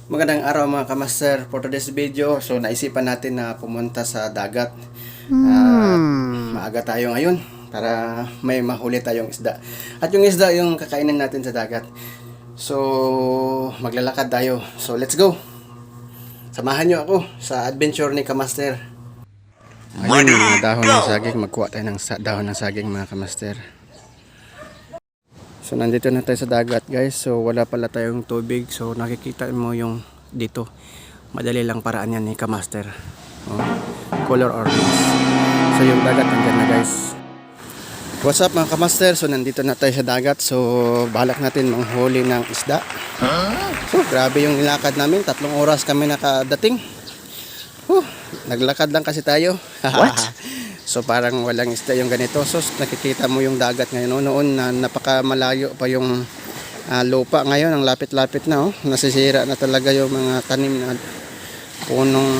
Magandang araw mga kamaster. For today's video, so naisipan natin na pumunta sa dagat. Maaga tayo ngayon para may mahuli tayong isda. At yung isda yung kakainin natin sa dagat. So maglalakad tayo. So let's go. Samahan nyo ako sa adventure ni kamaster. Ayun yung mga dahon ng saging. Magkuha tayo ng dahon ng saging mga kamaster. So nandito na tayo sa dagat guys. So wala pala tayong tubig. So nakikita mo yung dito. Madali lang paraan yan ni kamaster. Color orange. So yung dagat nandyan na guys. What's up mga kamaster? So nandito na tayo sa dagat. So balak natin manghuli ng isda. So grabe yung nilakad namin. 3 oras kami nakadating. Naglakad lang kasi tayo. What? So parang walang isda yung ganito. So nakikita mo yung dagat ngayon. Noon na napakamalayo pa yung lupa. Ngayon ang lapit-lapit na. Nasisira na talaga yung mga tanim na punong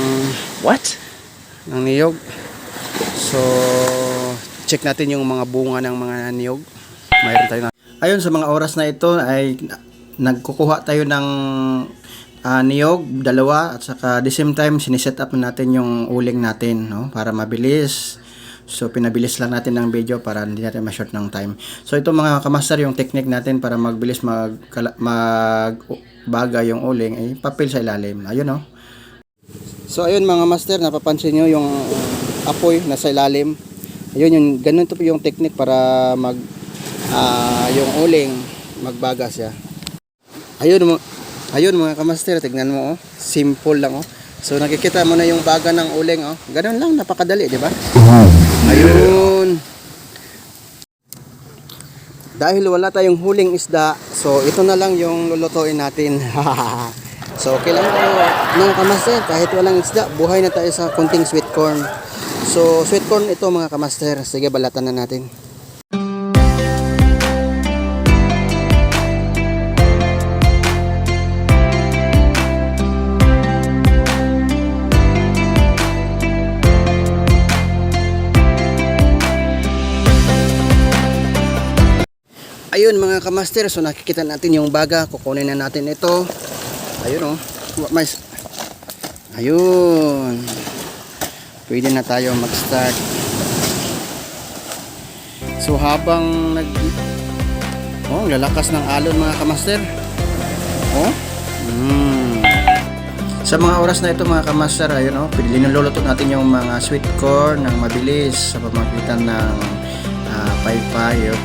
ng niyog. So check natin yung mga bunga ng mga niyog. Mayroon tayo na. Ayun, sa mga oras na ito ay nagkukuha tayo ng niyog, 2, at saka the same time siniset up natin yung uling natin, no, para mabilis. So pinabilis lang natin ng video para hindi natin ma-short ng time. So ito mga kamaster, yung technique natin para magbilis magbaga yung uling ay papel sa ilalim. Ayun, no. So ayun mga master, napapansin nyo yung apoy nasa ilalim. Ayun, yung ganun to yung technique para yung uling magbaga siya. Ayun mga kamaster, tignan mo, simple lang. So nakikita mo na yung baga ng uling, ganun lang, napakadali, di ba? Ayun. Dahil wala tayong huling isda, so ito na lang yung lulutuin natin. So okay lang tayo mga kamaster, kahit walang isda, buhay na tayo sa konting sweet corn. So sweet corn ito mga kamaster. Sige, balatan na natin. Ayun mga kamaster, so nakikita natin yung baga. Kukunin na natin ito. Ayun, ayun, pwede na tayo mag-start. So habang lalakas ng alon mga kamaster. Sa mga oras na ito mga kamaster, ayun, niluluto natin yung mga sweet corn ng mabilis sa pamamagitan ng paypay.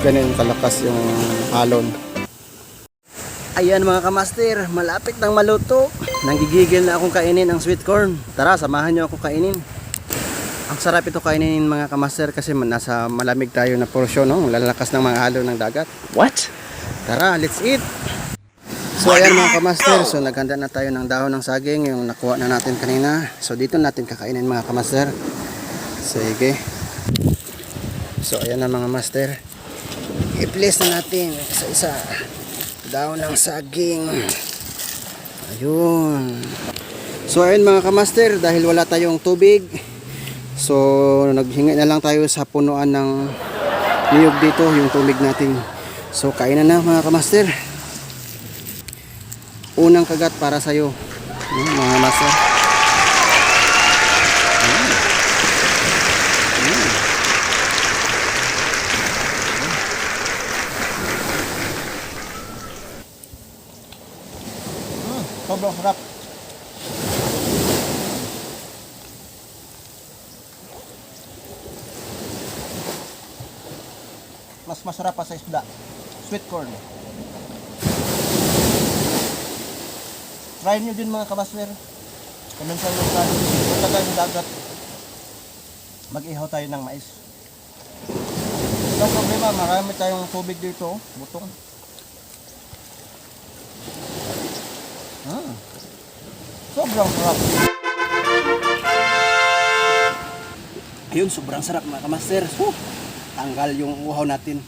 Ganun kalakas yung alon. Ayan mga kamaster, malapit nang maluto. Nanggigigil na akong kainin ang sweet corn. Tara, samahan nyo ako kainin. Ang sarap ito kainin mga kamaster kasi nasa malamig tayo na porsyon, lalakas ng mga alon ng dagat. What? Tara, let's eat. So ayan mga kamaster, so naghanda na tayo ng dahon ng saging, yung nakuha na natin kanina. So dito natin kakainin mga kamaster. Sige. So ayan na mga master. I-place na natin isa-isa dahon ng saging. Ayun. So ayun mga kamaster, dahil wala tayong tubig, so naghinga na lang tayo sa punuan ng niyog dito, yung tubig natin. So kainan na mga kamaster. Unang kagat para sa'yo, mga master. Sobrang sarap. Mas masarap pa sa isda. Sweet corn. Try nyo din mga kabaswer. Kung sa yung punta tayo ng dagat, mag-ihaw tayo ng mais. Ang problema, marami tayong tubig dito, butong. Sobrang sarap. Ayun, sobrang sarap mga kamaster. Tanggal yung uhaw natin.